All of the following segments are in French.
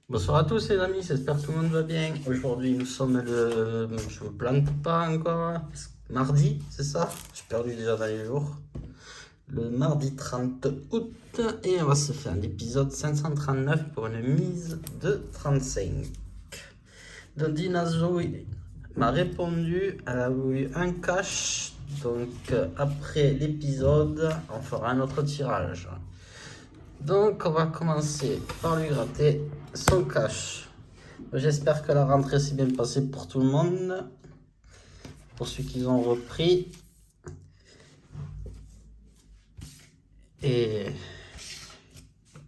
Bonsoir à tous les amis, j'espère que tout le monde va bien. Aujourd'hui nous sommes je me plante pas encore, mardi, c'est ça? J'ai perdu déjà dans les jours. Le mardi 30 août et on va se faire l'épisode 539 pour une mise de 35. Donc Dina Zoe m'a répondu, elle a voulu un cash, donc après l'épisode on fera un autre tirage. Donc on va commencer par lui gratter son cash. J'espère que la rentrée s'est bien passée pour tout le monde, pour ceux qui ont repris. Et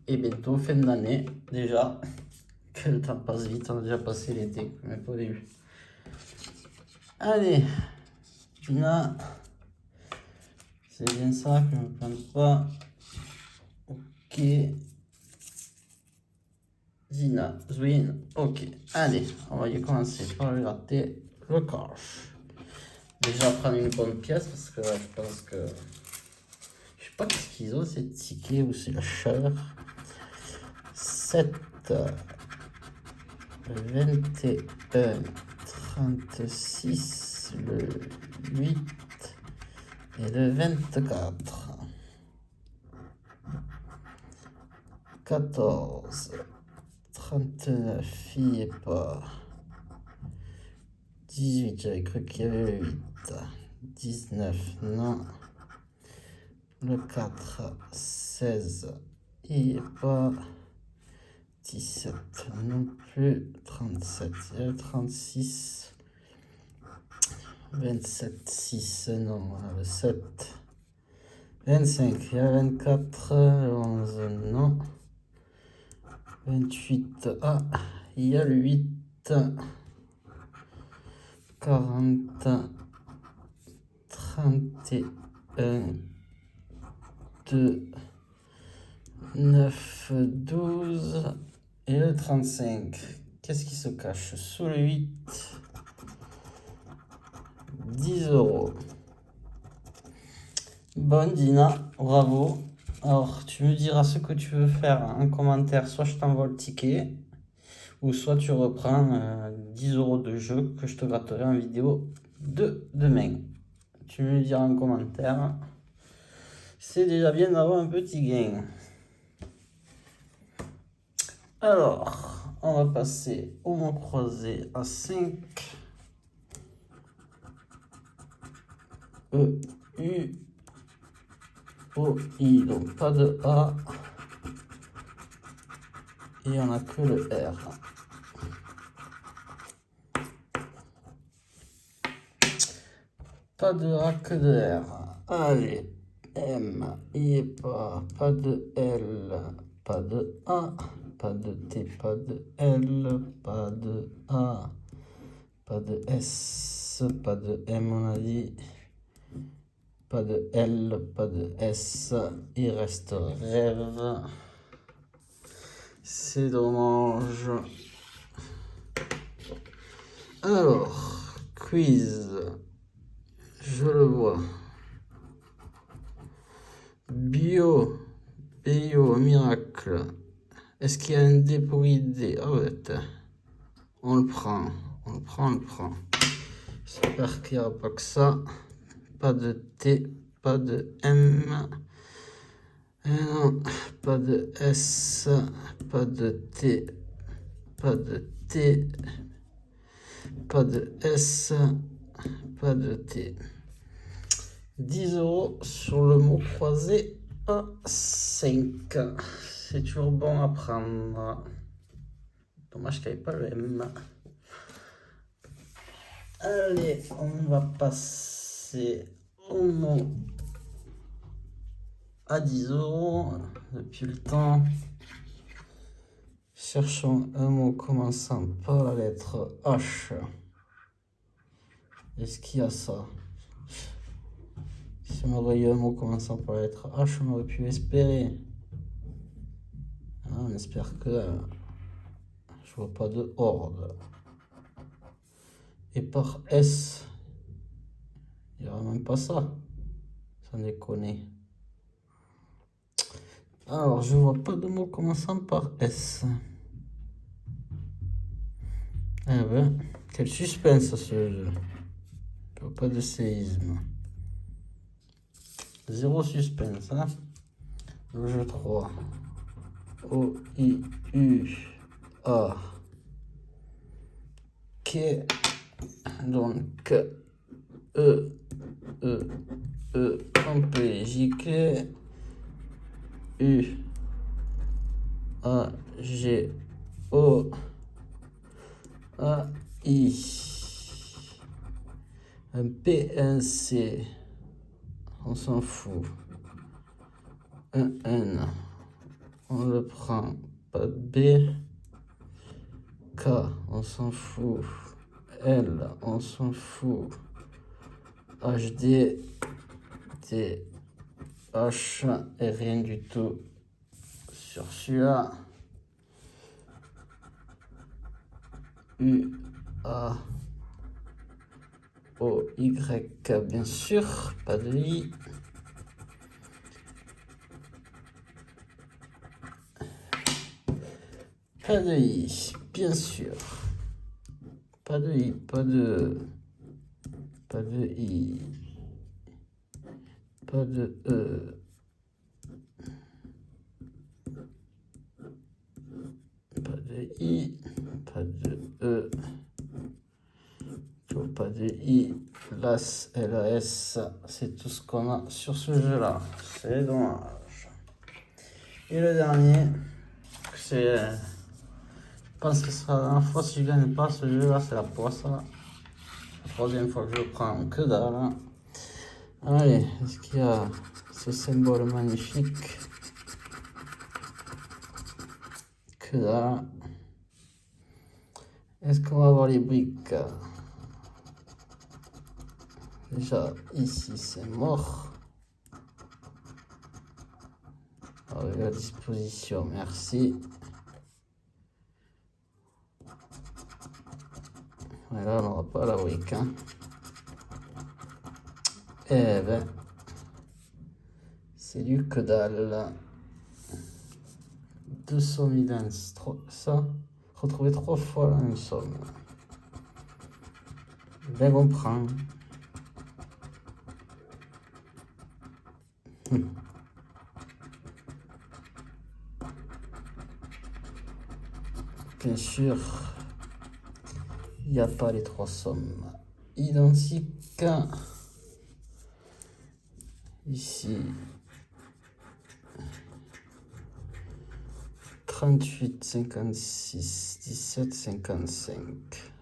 bientôt fin d'année déjà, que le temps passe vite, on a déjà passé l'été, même pas au début. Allez, Gina, c'est bien ça, que je ne me plante pas. Ok. Gina, Zwin, ok. Allez, on va y commencer par lui gratter le cash. Déjà prendre une bonne pièce parce que je pense que je sais pas ce qu'ils ont, c'est ticket ou c'est la chaleur. 7, 21, 36, le 8 et le 24. 14, 39, il n'y est pas. 18, j'avais cru qu'il y avait le 8. 19, non. Le 4, 16, il n'y est pas. 17, non plus. 37, il y a le 36. 27, 6, non, on a le 7. 25, il y a le 24. Le 11, non. 28, ah, il y a le 8. 40, 31, 2, 9, 12 et le 35. Qu'est-ce qui se cache sous le 8? 10 euros. Bonne Dina, bravo. Alors, tu me diras ce que tu veux faire en commentaire. Soit je t'envoie le ticket, ou soit tu reprends 10 euros de jeu que je te gratterai en vidéo de demain. Tu me diras en commentaire. C'est déjà bien d'avoir un petit gain. Alors, on va passer au mot croisé à 5. E, U, O, I. Donc pas de A. Et on n'a que le R. Pas de A, que de R. Allez, M, I est pas de L, pas de A, pas de T, pas de L, pas de A, pas de S, pas de M, on a dit, pas de L, pas de S, il reste rêve. C'est dommage. Alors, quiz. Je le vois. Bio, miracle. Est-ce qu'il y a un dé pour ID? Ah ouais, on le prend. J'espère qu'il n'y aura pas que ça. Pas de T, pas de M. Non, pas de S, pas de T, pas de T, pas de S, pas de T. 10 euros sur le mot croisé à 5. C'est toujours bon à prendre. Dommage qu'il n'y ait pas le M. Allez, on va passer au mot à 10 euros. Depuis le temps. Cherchons un mot commençant par la lettre H. Est-ce qu'il y a ça? Si on aurait eu un mot commençant par la lettre H, on aurait pu espérer. Ah, on espère que je vois pas de horde. Et par S, il n'y aura même pas ça. Sans déconner. Alors, je vois pas de mot commençant par S. Ah ben, quel suspense ce jeu. Pas de séisme. Zéro suspense, hein. Le jeu 3. O, I, U, A. K. Donc, E, E, E, on peut les gicler. U, A, G, O, A, I. Un P, un C. On s'en fout. Un N. On le prend. Pas de B. K, on s'en fout. L, on s'en fout. HD, T, H, et rien du tout sur celui-là. U, A, O, Y, K, bien sûr. Pas de I. Pas de I, bien sûr. Pas de I, pas de I. Pas de E. Pas de I, pas de E. Pas de I. LAS, LAS, c'est tout ce qu'on a sur ce jeu-là. C'est dommage. Et le dernier, c'est... Je pense que ce sera la dernière fois si je gagne pas ce jeu-là, c'est la poisse. La troisième fois que je le prends, que dalle. Allez, est-ce qu'il y a ce symbole magnifique? Que dalle. Est-ce qu'on va avoir les briques? Déjà, ici, c'est mort. Alors, la disposition, merci. Et là, on n'aura pas la brique. Hein. Eh ben, c'est du que dalle. 200 000 ça, retrouver 3 fois la même somme. Ben, on prend. Bien sûr, il n'y a pas les 3 sommes identiques. Ici, 38, 56, 17, 55,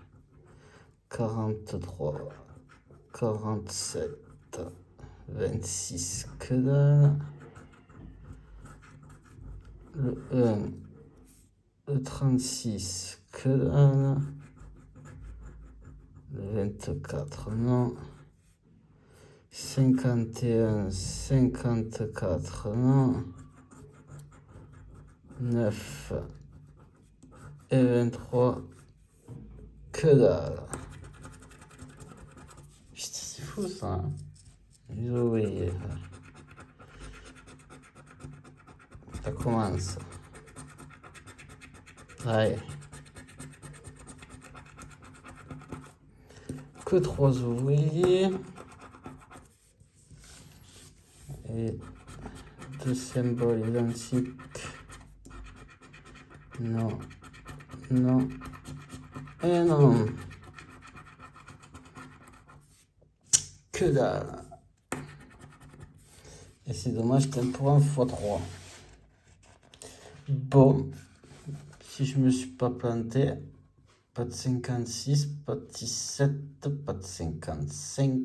43, 47, 26, que dalle. Le 1, le 36, que dalle. Le 24, non. 51, 54, non. 9 et 23, que dalle. Putain, c'est fou ça. Hein. J'ai oublié. Ça commence. Allez. Que 3 ouvriers. Et 2 symboles identiques. Non. Non. Et non. Que dalle. Et c'est dommage qu'elle pour un x3. Bon. Si je me suis pas planté. Pas de 56, pas de 17, pas de 55,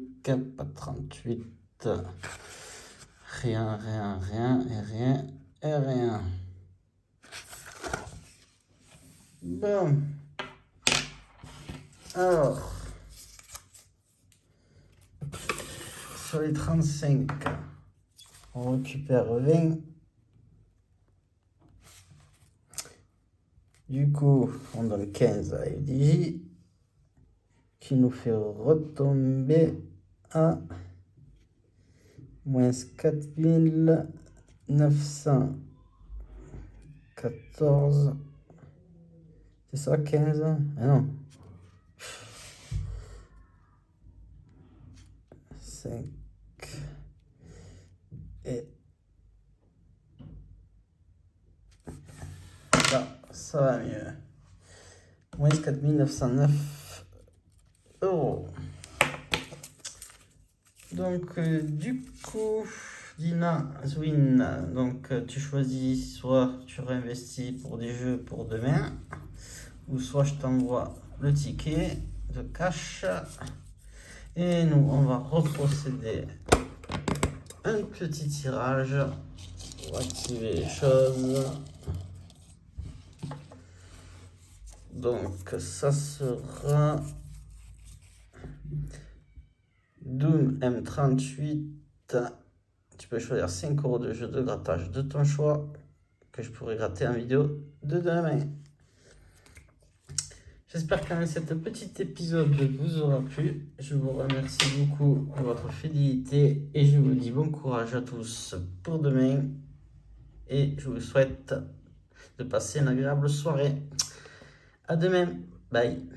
pas de 38. Rien, rien, rien, et rien, et rien. Bon. Alors. Sur les 35, on récupère 20. Du coup, on donne 15 à FDJ, qui nous fait retomber à moins 4914. C'est ça, 15? Ah non, 5 et là, ça va mieux. Moins 4909 €. Donc, du coup, Dina Zwin, donc tu choisis soit tu réinvestis pour des jeux pour demain, ou soit je t'envoie le ticket de cash. Et nous, on va reprocéder un petit tirage pour activer les choses. Donc, ça sera Doom M38. Tu peux choisir 5 € de jeu de grattage de ton choix que je pourrais gratter en vidéo de demain. J'espère que cet petit épisode vous aura plu. Je vous remercie beaucoup de votre fidélité et je vous dis bon courage à tous pour demain. Et je vous souhaite de passer une agréable soirée. À demain. Bye.